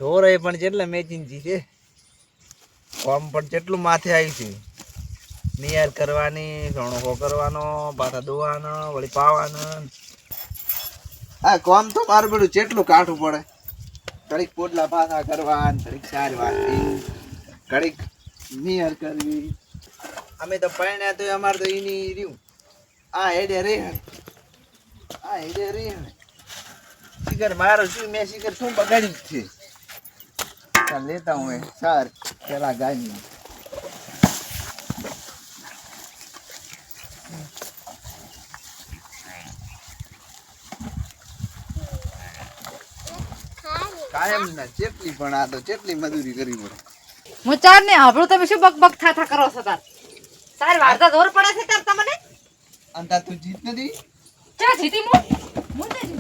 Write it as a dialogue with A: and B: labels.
A: ઢોરે પણ જેટલા મેચિંગથી છે કોમ પણ જેટલું માથે આવ્યું છે નિયાર કરવાની સોણો કરવાનો પાછા દોવાનો વળી પાવાનો આ કોમ તો મારું બધું જેટલું કાઠું પડે ઘડીક પોટલા પાછા કરવા ઘડીક ચાર વાગી ઘડીક નિયર કરવી અમે તો પરણ્યા તો અમારે તો એની રહ્યું આ હેડે રે શિખર મારો શું મેં શિખર શું બગાડી છે ચાલ લેતા હું સાર પેલા ગાય કાયમ ના જેટલી પણ આ તો જેટલી મજૂરી કરવી પડે
B: હું ચાર ને આપણું તમે શું બક થા કરો છો તાર સાર વારતા દોર પડે છે તાર તમને
A: અંતા તું જીત નથી
B: ચા જીતી હું